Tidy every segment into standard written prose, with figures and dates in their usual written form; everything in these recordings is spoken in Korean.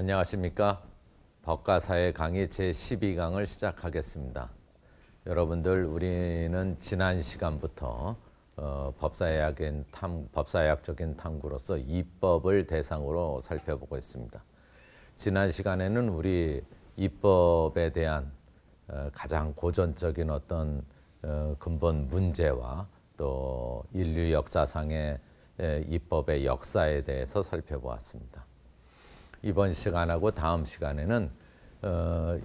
안녕하십니까. 법과사회 강의 제12강을 시작하겠습니다. 여러분들, 우리는 지난 시간부터 법사회학적인 탐구로서 입법을 대상으로 살펴보고 있습니다. 지난 시간에는 우리 입법에 대한 가장 고전적인 어떤 근본 문제와 또 인류 역사상의 입법의 역사에 대해서 살펴보았습니다. 이번 시간하고 다음 시간에는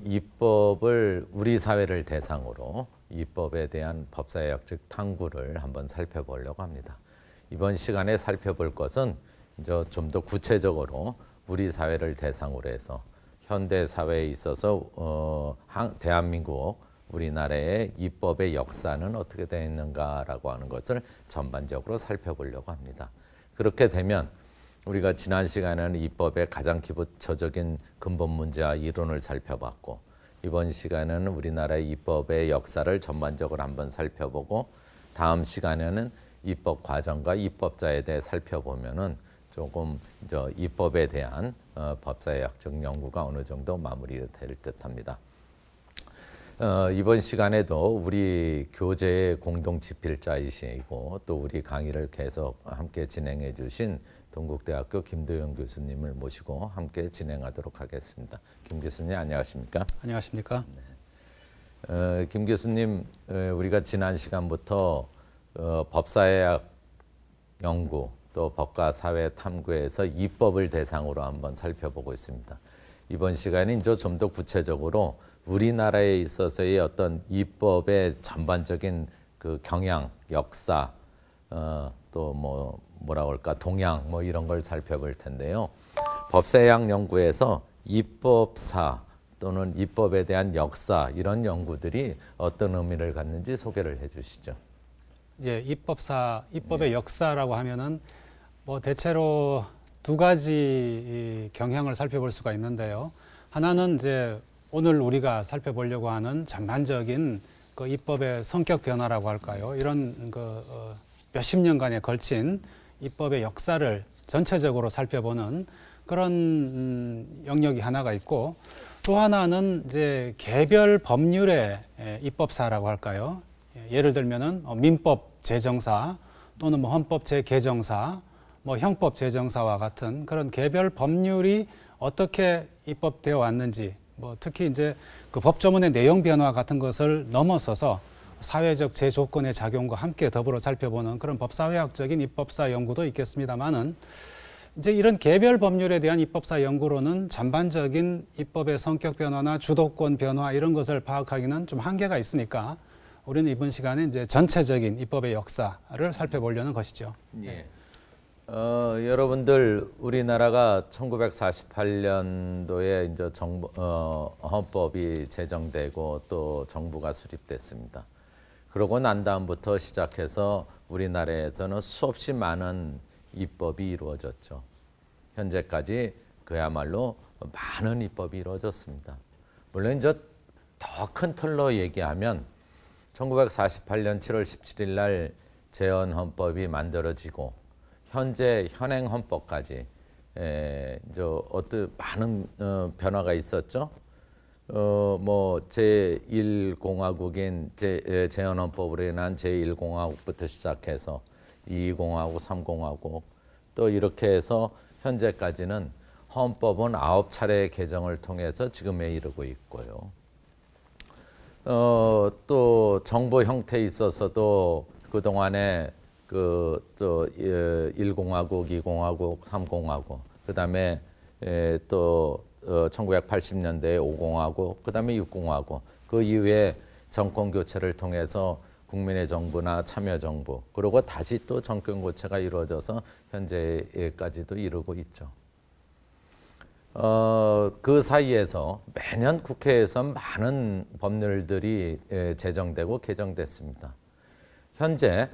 입법을 우리 사회를 대상으로 입법에 대한 법사회학적 탐구를 한번 살펴보려고 합니다. 이번 시간에 살펴볼 것은 좀 더 구체적으로 우리 사회를 대상으로 해서 현대 사회에 있어서 대한민국 우리나라의 입법의 역사는 어떻게 되어 있는가라고 하는 것을 전반적으로 살펴보려고 합니다. 그렇게 되면 우리가 지난 시간에는 입법의 가장 기초적인 근본 문제와 이론을 살펴봤고, 이번 시간에는 우리나라의 입법의 역사를 전반적으로 한번 살펴보고, 다음 시간에는 입법 과정과 입법자에 대해 살펴보면은 조금 입법에 대한 법사회학적 연구가 어느 정도 마무리될 듯합니다. 이번 시간에도 우리 교재의 공동 집필자이시고 또 우리 강의를 계속 함께 진행해 주신 동국대학교 김도영 교수님을 모시고 함께 진행하도록 하겠습니다. 김 교수님 안녕하십니까? 안녕하십니까? 네. 김 교수님, 우리가 지난 시간부터 법사회학 연구 또 법과 사회 탐구에서 입법을 대상으로 한번 살펴보고 있습니다. 이번 시간은 좀 더 구체적으로 우리나라에 있어서의 어떤 입법의 전반적인 그 경향, 역사, 또 뭐라고 할까, 동향 이런 걸 살펴볼 텐데요. 법사회학 연구에서 입법사 또는 입법에 대한 역사 이런 연구들이 어떤 의미를 갖는지 소개를 해주시죠. 예, 입법의 역사라고 하면은 대체로 두 가지 경향을 살펴볼 수가 있는데요. 하나는 이제 오늘 우리가 살펴보려고 하는 전반적인 그 입법의 성격 변화라고 할까요? 이런 몇십 년간에 걸친 입법의 역사를 전체적으로 살펴보는 그런 영역이 하나가 있고, 또 하나는 이제 개별 법률의 입법사라고 할까요? 예를 들면은 민법 제정사 또는 헌법 재개정사, 형법 제정사와 같은 그런 개별 법률이 어떻게 입법되어 왔는지, 특히 이제 그 법조문의 내용 변화 같은 것을 넘어서서 사회적 제조건의 작용과 함께 더불어 살펴보는 그런 법사회학적인 입법사 연구도 있겠습니다만은, 이제 이런 개별 법률에 대한 입법사 연구로는 전반적인 입법의 성격 변화나 주도권 변화 이런 것을 파악하기는 좀 한계가 있으니까 우리는 이번 시간에 이제 전체적인 입법의 역사를 살펴보려는 것이죠. 예. 여러분들, 우리나라가 1948년도에 이제 헌법이 제정되고 또 정부가 수립됐습니다. 그러고 난 다음부터 시작해서 우리나라에서는 수없이 많은 입법이 이루어졌죠. 현재까지 그야말로 많은 입법이 이루어졌습니다. 물론 이제 더 큰 틀로 얘기하면 1948년 7월 17일 날 제헌헌법이 만들어지고 현재 현행 헌법까지 어떤 많은 변화가 있었죠. 제1공화국인 제헌헌법으로 인한 제1공화국부터 시작해서 2공화국, 3공화국 또 이렇게 해서 현재까지는 헌법은 9차례의 개정을 통해서 지금에 이르고 있고요. 또 정부 형태에 있어서도 그동안에 1공화국, 2공화국, 3공화국, 그 다음에 또 1980년대에 5공화국, 그 다음에 6공화국, 그 이후에 정권 교체를 통해서 국민의 정부나 참여정부, 그리고 다시 또 정권 교체가 이루어져서 현재까지도 이루고 있죠. 그 사이에서 매년 국회에서 많은 법률들이 제정되고 개정됐습니다. 현재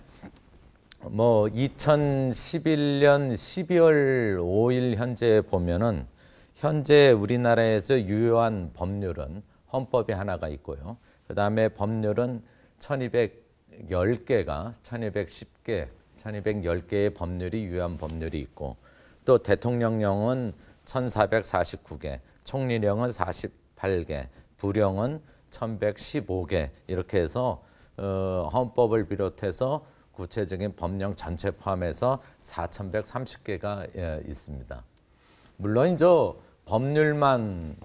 2011년 12월 5일 현재 보면은 현재 우리나라에서 유효한 법률은 헌법이 하나가 있고요. 그 다음에 법률은 1210개가 1210개의 법률이 유효한 법률이 있고, 또 대통령령은 1449개, 총리령은 48개, 부령은 1115개 이렇게 해서 헌법을 비롯해서 구체적인 법령 전체 포함해서 4130개가 있습니다. 물론 이제 법률만은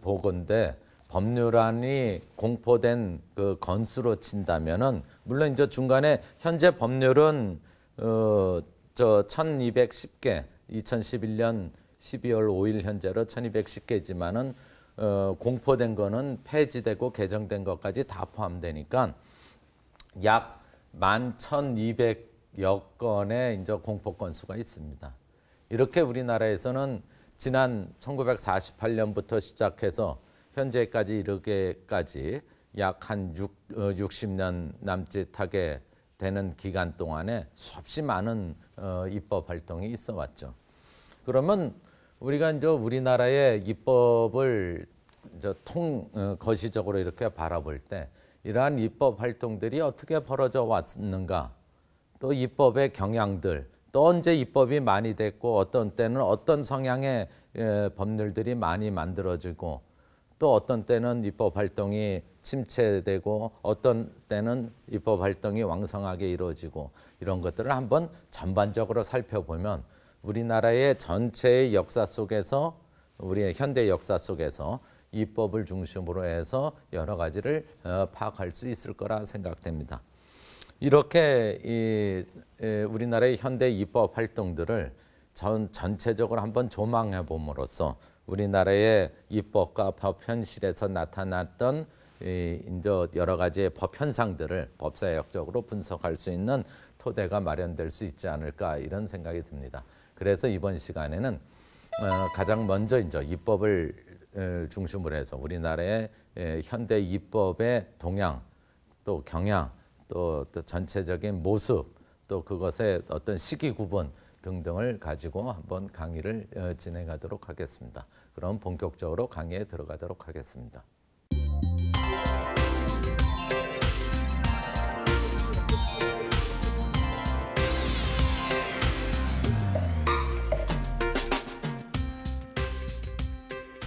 보건데 법률안이 공포된 그 건수로 친다면은 물론 이제 중간에 현재 법률은 1210개 2011년 12월 5일 현재로 1210개지만은 공포된 거는 폐지되고 개정된 것까지 다 포함되니까 약 11,200여 건의 이제 공포 건수가 있습니다. 이렇게 우리나라에서는 지난 1948년부터 시작해서 현재까지 이르기까지 약 한 60년 남짓하게 되는 기간 동안에 수없이 많은 입법 활동이 있어 왔죠. 그러면 우리가 이제 우리나라의 입법을 이제 거시적으로 이렇게 바라볼 때 이러한 입법 활동들이 어떻게 벌어져 왔는가, 또 입법의 경향들, 또 언제 입법이 많이 됐고 어떤 때는 어떤 성향의 법률들이 많이 만들어지고 또 어떤 때는 입법 활동이 침체되고 어떤 때는 입법 활동이 왕성하게 이루어지고 이런 것들을 한번 전반적으로 살펴보면 우리나라의 전체의 역사 속에서 우리의 현대 역사 속에서 입법을 중심으로 해서 여러 가지를 파악할 수 있을 거라 생각됩니다. 이렇게 우리나라의 현대 입법 활동들을 전체적으로 한번 조망해 봄으로써 우리나라의 입법과 법 현실에서 나타났던 이제 여러 가지의 법 현상들을 법사역적으로 분석할 수 있는 토대가 마련될 수 있지 않을까 이런 생각이 듭니다. 그래서 이번 시간에는 가장 먼저 이제 입법을 중심으로 해서 우리나라의 현대 입법의 동향, 또 경향, 또 전체적인 모습, 또 그것의 어떤 시기 구분 등등을 가지고 한번 강의를 진행하도록 하겠습니다. 그럼 본격적으로 강의에 들어가도록 하겠습니다.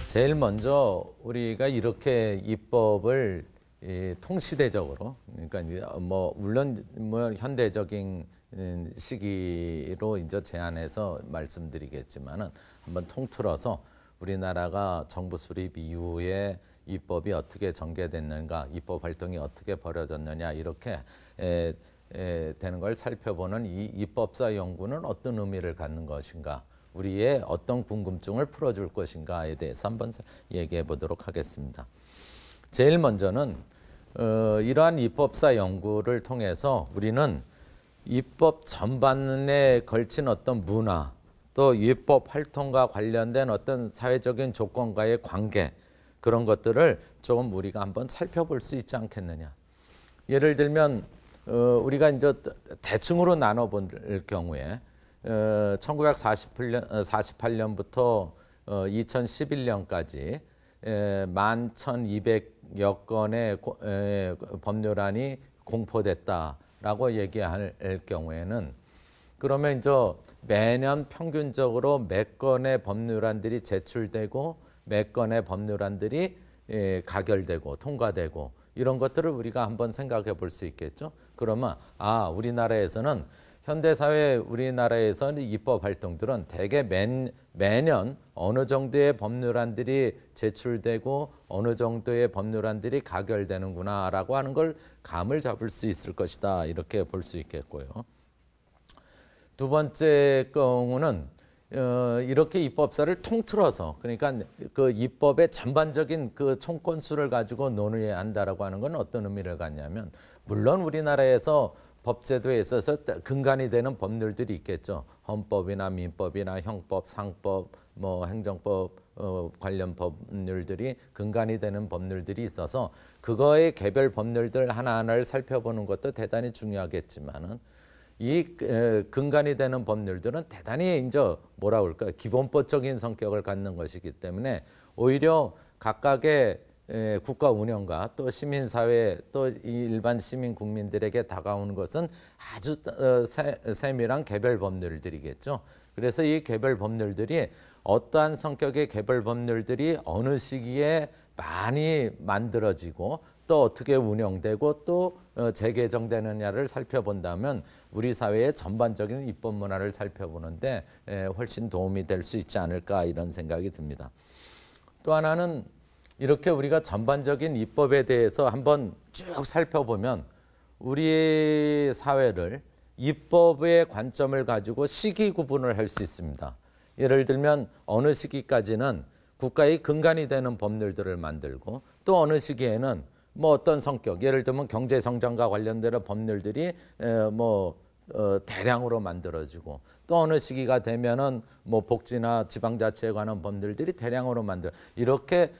제일 먼저 우리가 이렇게 입법을 통시대적으로, 그러니까 물론 현대적인 시기로 이제 제안해서 말씀드리겠지만은 한번 통틀어서 우리나라가 정부 수립 이후에 입법이 어떻게 전개됐는가, 입법 활동이 어떻게 벌어졌느냐 이렇게 되는 걸 살펴보는 이 입법사 연구는 어떤 의미를 갖는 것인가, 우리의 어떤 궁금증을 풀어줄 것인가에 대해서 한번 얘기해 보도록 하겠습니다. 제일 먼저는 이러한 입법사 연구를 통해서 우리는 입법 전반에 걸친 어떤 문화, 또 입법 활동과 관련된 어떤 사회적인 조건과의 관계, 그런 것들을 조금 우리가 한번 살펴볼 수 있지 않겠느냐. 예를 들면 우리가 이제 대충으로 나눠볼 경우에 1948년부터 2011년까지 11,200여 건의 법률안이 공포됐다라고 얘기할 경우에는, 그러면 이제 매년 평균적으로 몇 건의 법률안들이 제출되고 몇 건의 법률안들이 가결되고 통과되고 이런 것들을 우리가 한번 생각해 볼 수 있겠죠. 그러면 우리나라에서는 현대사회 우리나라에서는 입법 활동들은 대개 매년 어느 정도의 법률안들이 제출되고 어느 정도의 법률안들이 가결되는구나라고 하는 걸 감을 잡을 수 있을 것이다, 이렇게 볼 수 있겠고요. 두 번째 경우는 이렇게 입법사를 통틀어서, 그러니까 그 입법의 전반적인 그 총건수를 가지고 논의해야 한다라고 하는 건 어떤 의미를 갖냐면, 물론 우리나라에서 법제도에 있어서 근간이 되는 법률들이 있겠죠. 헌법이나 민법이나 형법, 상법, 행정법 관련 법률들이 근간이 되는 법률들이 있어서 그거의 개별 법률들 하나하나를 살펴보는 것도 대단히 중요하겠지만은, 이 근간이 되는 법률들은 대단히 이제 뭐라 그럴까, 기본법적인 성격을 갖는 것이기 때문에 오히려 각각의 국가 운영과 또 시민사회, 또 일반 시민 국민들에게 다가오는 것은 아주 세밀한 개별 법률들이겠죠. 그래서 이 개별 법률들이 어떠한 성격의 개별 법률들이 어느 시기에 많이 만들어지고 또 어떻게 운영되고 또 재개정되느냐를 살펴본다면 우리 사회의 전반적인 입법 문화를 살펴보는데 훨씬 도움이 될 수 있지 않을까 이런 생각이 듭니다. 또 하나는 이렇게 우리가 전반적인 입법에 대해서 한번 쭉 살펴보면 우리 사회를 입법의 관점을 가지고 시기 구분을 할 수 있습니다. 예를 들면 어느 시기까지는 국가의 근간이 되는 법률들을 만들고 또 어느 시기에는 뭐 어떤 성격, 예를 들면 경제 성장과 관련되는 법률들이 대량으로 만들어지고 또 어느 시기가 되면은 뭐 복지나 지방자치에 관한 법률들이 대량으로 이렇게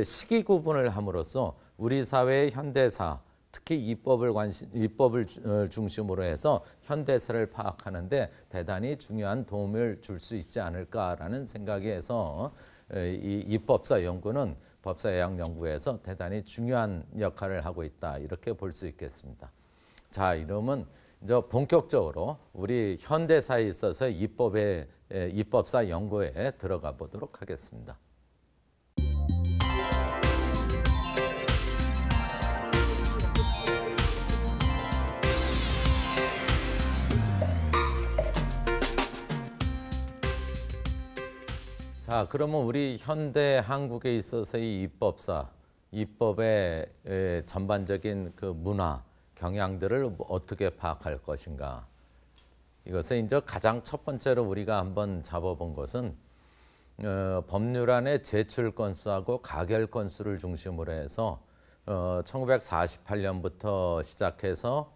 시기 구분을 함으로써 우리 사회의 현대사, 특히 입법을 중심으로 해서 현대사를 파악하는데 대단히 중요한 도움을 줄 수 있지 않을까라는 생각이 해서 이 입법사 연구는 법사예학 연구에서 대단히 중요한 역할을 하고 있다 이렇게 볼 수 있겠습니다. 자, 이러면 이제 본격적으로 우리 현대사에 있어서 입법사 연구에 들어가 보도록 하겠습니다. 자, 그러면 우리 현대 한국에 있어서의 입법의 전반적인 그 문화, 경향들을 어떻게 파악할 것인가. 이것을 이제 가장 첫 번째로 우리가 한번 잡아본 것은 법률안의 제출 건수하고 가결 건수를 중심으로 해서 1948년부터 시작해서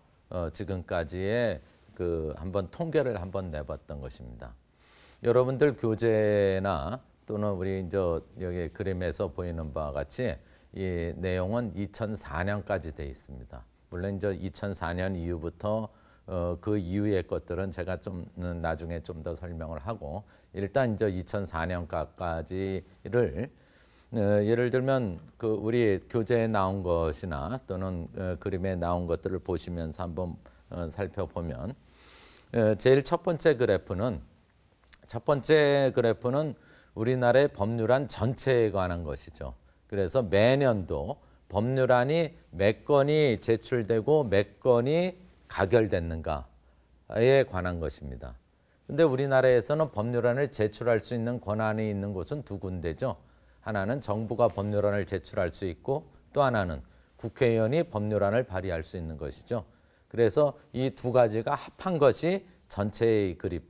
지금까지의 한번 통계를 한번 내봤던 것입니다. 여러분들 교재나 또는 우리 이제 여기 그림에서 보이는 바와 같이 이 내용은 2004년까지 돼 있습니다. 물론 이제 2004년 이후부터 그 이후의 것들은 제가 좀 나중에 좀 더 설명을 하고 일단 이제 2004년까지를 예를 들면 그 우리 교재에 나온 것이나 또는 그림에 나온 것들을 보시면서 한번 살펴보면 제일 첫 번째 그래프는 우리나라의 법률안 전체에 관한 것이죠. 그래서 매년도 법률안이 몇 건이 제출되고 몇 건이 가결됐는가에 관한 것입니다. 그런데 우리나라에서는 법률안을 제출할 수 있는 권한이 있는 곳은 두 군데죠. 하나는 정부가 법률안을 제출할 수 있고 또 하나는 국회의원이 법률안을 발의할 수 있는 것이죠. 그래서 이 두 가지가 합한 것이 전체의